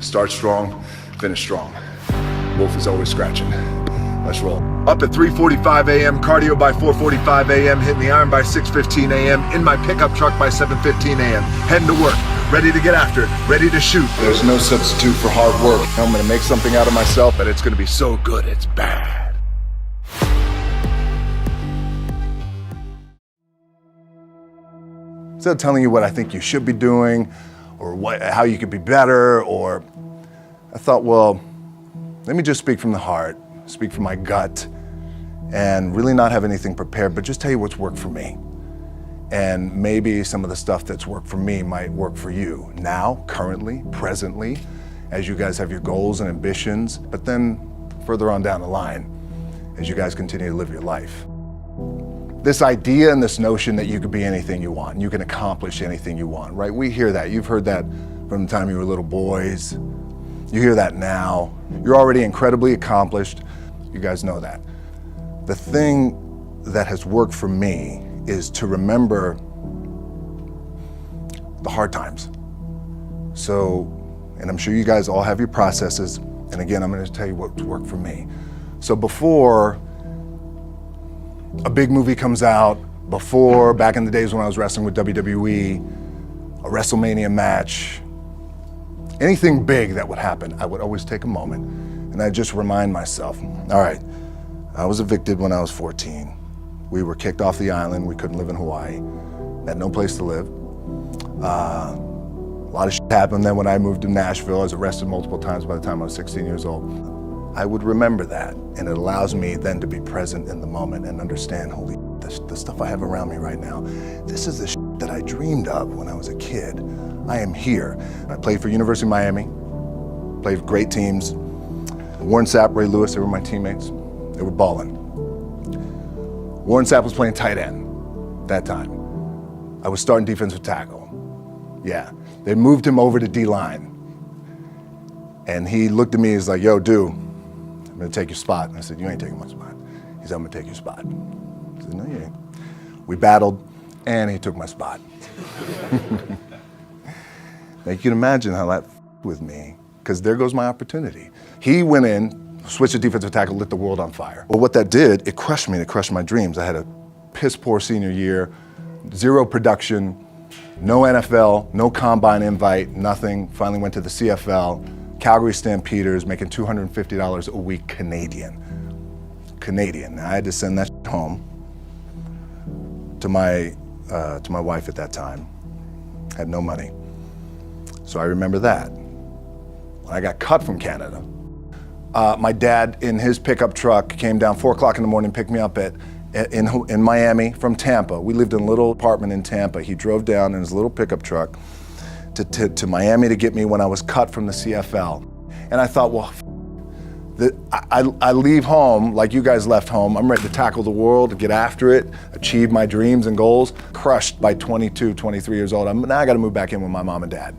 Start strong, finish strong. Wolf is always scratching. Let's roll. Up at 3:45 a.m., cardio by 4:45 a.m., hitting the iron by 6:15 a.m., in my pickup truck by 7:15 a.m., heading to work, ready to get after it, ready to shoot. There's no substitute for hard work. I'm gonna make something out of myself, but it's gonna be so good, it's bad. Instead of telling you what I think you should be doing, or how you could be better, or I thought, well, let me just speak from the heart, speak from my gut, and really not have anything prepared, but just tell you what's worked for me. And maybe some of the stuff that's worked for me might work for you now, currently, presently, as you guys have your goals and ambitions, but then further on down the line, as you guys continue to live your life. This idea and this notion that you could be anything you want, and you can accomplish anything you want, right? We hear that. You've heard that from the time you were little boys. You hear that now. You're already incredibly accomplished. You guys know that. The thing that has worked for me is to remember the hard times. So, and I'm sure you guys all have your processes. And again, I'm going to tell you what's worked for me. So before a big movie comes out, before, back in the days when I was wrestling with WWE, a WrestleMania match, anything big that would happen, I would always take a moment and I'd just remind myself, all right, I was evicted when I was 14. We were kicked off the island. We couldn't live in Hawaii. Had no place to live. A lot of shit happened then when I moved to Nashville. I was arrested multiple times by the time I was 16 years old. I would remember that, and it allows me then to be present in the moment and understand, holy, the stuff I have around me right now, this is the shit that I dreamed of when I was a kid. I am here. I played for University of Miami, played for great teams. Warren Sapp, Ray Lewis, they were my teammates. They were balling. Warren Sapp was playing tight end that time. I was starting defensive tackle. Yeah, they moved him over to D-line. And he looked at me, he's like, yo, dude, I'm gonna take your spot. And I said, you ain't taking my spot. He said, I'm gonna take your spot. I said, no, you ain't. We battled, and he took my spot. Now you can imagine how that with me, because there goes my opportunity. He went in, switched to defensive tackle, lit the world on fire. Well, what that did, it crushed me, it crushed my dreams. I had a piss poor senior year, zero production, no NFL, no combine invite, nothing. Finally went to the CFL, Calgary Stampeders, making $250 a week Canadian. Now, I had to send that home to my wife at that time. Had no money. So I remember that. When I got cut from Canada, my dad in his pickup truck came down 4 o'clock in the morning, picked me up in Miami from Tampa. We lived in a little apartment in Tampa. He drove down in his little pickup truck to Miami to get me when I was cut from the CFL. And I thought, well, I leave home like you guys left home. I'm ready to tackle the world, to get after it, achieve my dreams and goals. Crushed by 22, 23 years old. Now I gotta move back in with my mom and dad.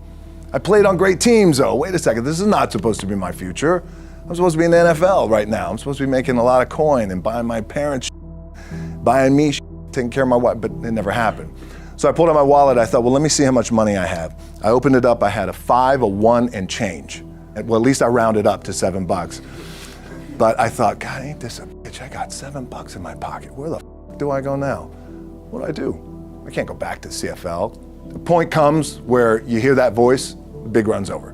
I played on great teams though. Wait a second, this is not supposed to be my future. I'm supposed to be in the NFL right now. I'm supposed to be making a lot of coin and buying my parents buying me taking care of my wife, but it never happened. So I pulled out my wallet, I thought, well, let me see how much money I have. I opened it up, I had a 5, a 1, and change. Well, at least I rounded up to $7. But I thought, God, ain't this a bitch? I got $7 in my pocket. Where the f do I go now? What do I do? I can't go back to CFL. The point comes where you hear that voice, the big run's over.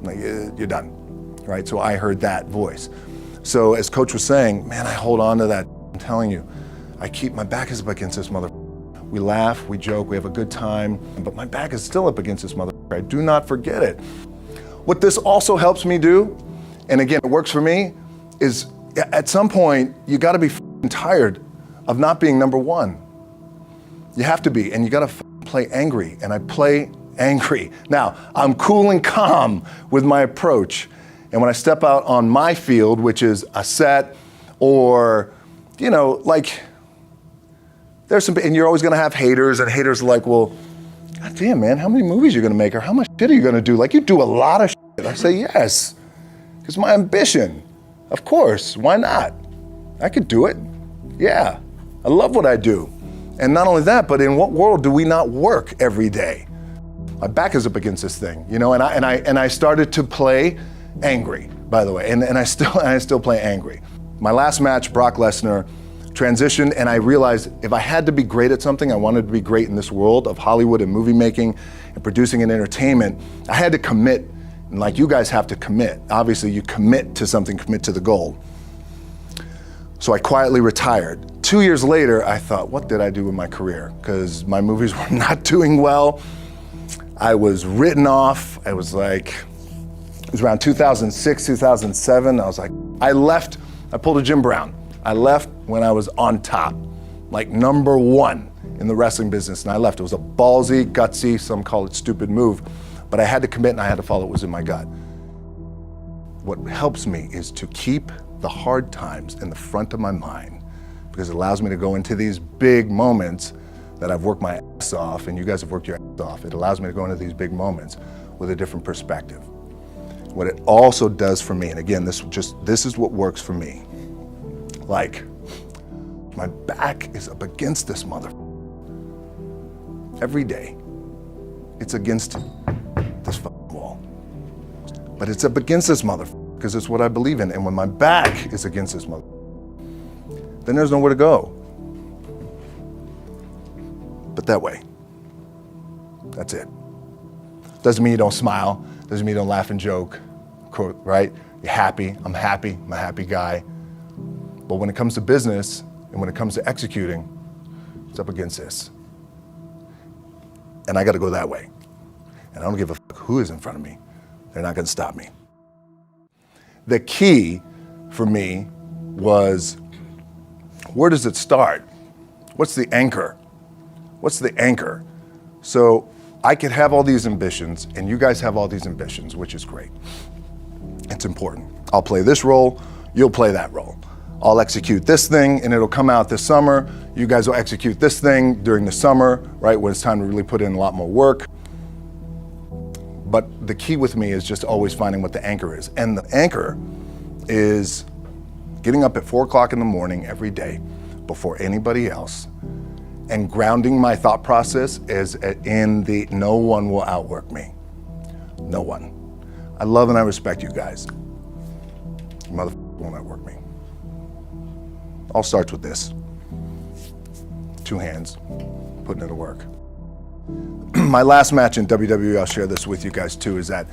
Like, you're done, right? So I heard that voice. So as Coach was saying, man, I hold on to that. I'm telling you, I keep, my back is up against this mother. We laugh, we joke, we have a good time, but my back is still up against this mother. I do not forget it. What this also helps me do, and again, it works for me, is at some point, you gotta be tired of not being number one. You have to be, and you gotta play angry, and I play angry. Now, I'm cool and calm with my approach, and when I step out on my field, which is a set, or, you know, like, there's some, and you're always gonna have haters, and haters are like, well, God damn, man, how many movies are you gonna make, or how much shit are you gonna do? Like, you do a lot of shit. I say, yes, it's my ambition. Of course, why not? I could do it, yeah. I love what I do. And not only that, but in what world do we not work every day? my back is up against this thing, you know, and I started to play angry, by the way, and I still play angry. My last match, Brock Lesnar, transitioned, and I realized if I had to be great at something, I wanted to be great in this world of Hollywood and movie making and producing and entertainment, I had to commit, and like you guys have to commit. Obviously, you commit to something, commit to the goal. So I quietly retired. 2 years later, I thought, what did I do with my career? Because my movies were not doing well. I was written off. It was around 2006, 2007. I was like, I pulled a Jim Brown. I left when I was on top, like number one in the wrestling business, and I left. It was a ballsy, gutsy, some call it stupid move, but I had to commit and I had to follow what was in my gut. What helps me is to keep the hard times in the front of my mind, because it allows me to go into these big moments that I've worked my ass off, and you guys have worked your ass off. It allows me to go into these big moments with a different perspective. What it also does for me, and again, this is what works for me. Like, my back is up against this mother. Every day, it's against this wall. But it's up against this mother because it's what I believe in. And when my back is against this mother, then there's nowhere to go. But that way. That's it. Doesn't mean you don't smile. Doesn't mean you don't laugh and joke, right? You're happy. I'm a happy guy. But when it comes to business and when it comes to executing, it's up against this. And I got to go that way. And I don't give a fuck who is in front of me. They're not going to stop me. The key for me was, where does it start? What's the anchor? What's the anchor? So I could have all these ambitions, and you guys have all these ambitions, which is great. It's important. I'll play this role, you'll play that role. I'll execute this thing and it'll come out this summer. You guys will execute this thing during the summer, right, when it's time to really put in a lot more work. But the key with me is just always finding what the anchor is. And the anchor is getting up at 4 o'clock in the morning every day before anybody else and grounding my thought process is in the no one will outwork me. No one. I love and I respect you guys. You motherfuckers won't outwork me. All starts with this. 2 hands, putting it to work. My last match in WWE, I'll share this with you guys too, is that,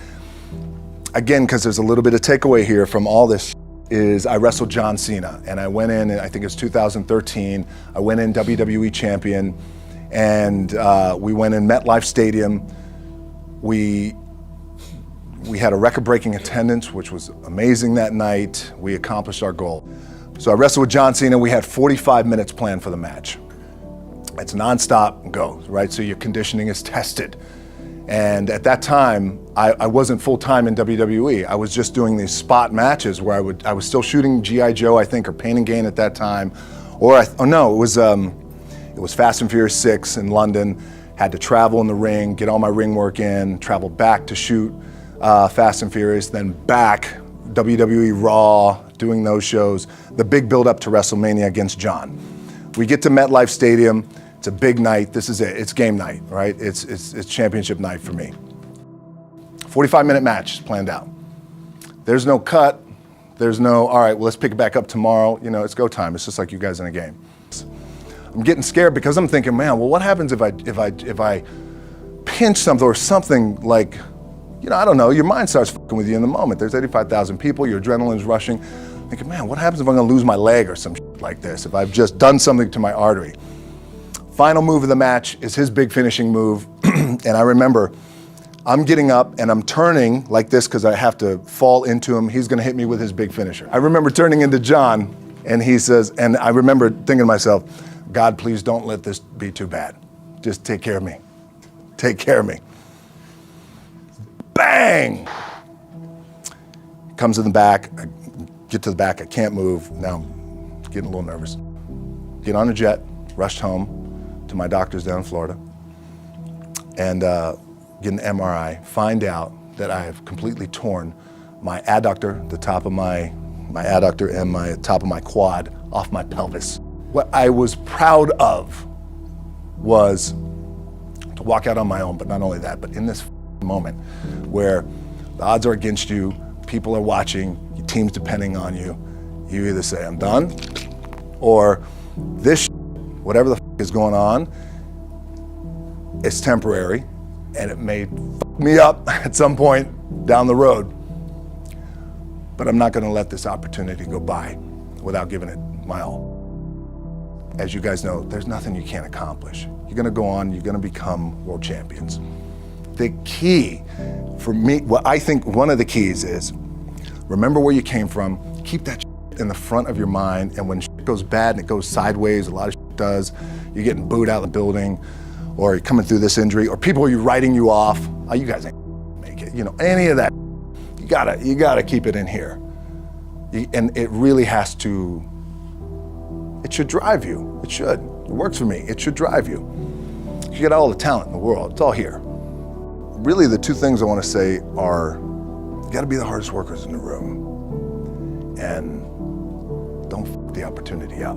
again, because there's a little bit of takeaway here from all this, is I wrestled John Cena. And I went in, I think it was 2013, I went in WWE champion, and we went in MetLife Stadium. We had a record-breaking attendance, which was amazing that night. We accomplished our goal. So I wrestled with John Cena. We had 45 minutes planned for the match. It's nonstop go, right? So your conditioning is tested. And at that time, I wasn't full-time in WWE. I was just doing these spot matches where I was still shooting G.I. Joe, I think, or Pain and Gain at that time. It was Fast and Furious 6 in London. Had to travel in the ring, get all my ring work in, travel back to shoot Fast and Furious, then back, WWE Raw, doing those shows, the big build up to WrestleMania against John. We get to MetLife Stadium, it's a big night, this is it, it's game night, right? It's championship night for me. 45-minute match planned out. There's no cut, there's no, all right, well, let's pick it back up tomorrow, you know, it's go time, it's just like you guys in a game. I'm getting scared because I'm thinking, man, well, what happens if I pinch something or something like, you know, I don't know, your mind starts fucking with you in the moment. There's 85,000 people, your adrenaline's rushing. Thinking, man, what happens if I'm gonna lose my leg or some shit like this, if I've just done something to my artery? Final move of the match is his big finishing move. And I remember I'm getting up and I'm turning like this because I have to fall into him. He's gonna hit me with his big finisher. I remember turning into John and he says, and I remember thinking to myself, God, please don't let this be too bad. Just take care of me. Take care of me. Bang! Comes in the back, I get to the back, I can't move. Now I'm getting a little nervous. Get on a jet, rushed home to my doctor's down in Florida, and get an MRI, find out that I have completely torn my adductor, the top of my adductor and my top of my quad off my pelvis. What I was proud of was walk out on my own, but not only that, but in this moment where the odds are against you, people are watching, your team's depending on you, you either say, I'm done, or this whatever the is going on, it's temporary, and it may fuck me up at some point down the road. But I'm not gonna let this opportunity go by without giving it my all. As you guys know, there's nothing you can't accomplish. You're gonna go on, you're gonna become world champions. The key for me, what I think one of the keys is, remember where you came from, keep that in the front of your mind, and when shit goes bad and it goes sideways, a lot of shit does, you're getting booed out of the building, or you're coming through this injury, or people are writing you off, oh, you guys ain't make it, any of that, you gotta keep it in here. And it really has to, it should drive you, it should. It works for me, it should drive you. You got all the talent in the world, it's all here. Really the two things I wanna say are, you gotta be the hardest workers in the room, and don't f the opportunity up.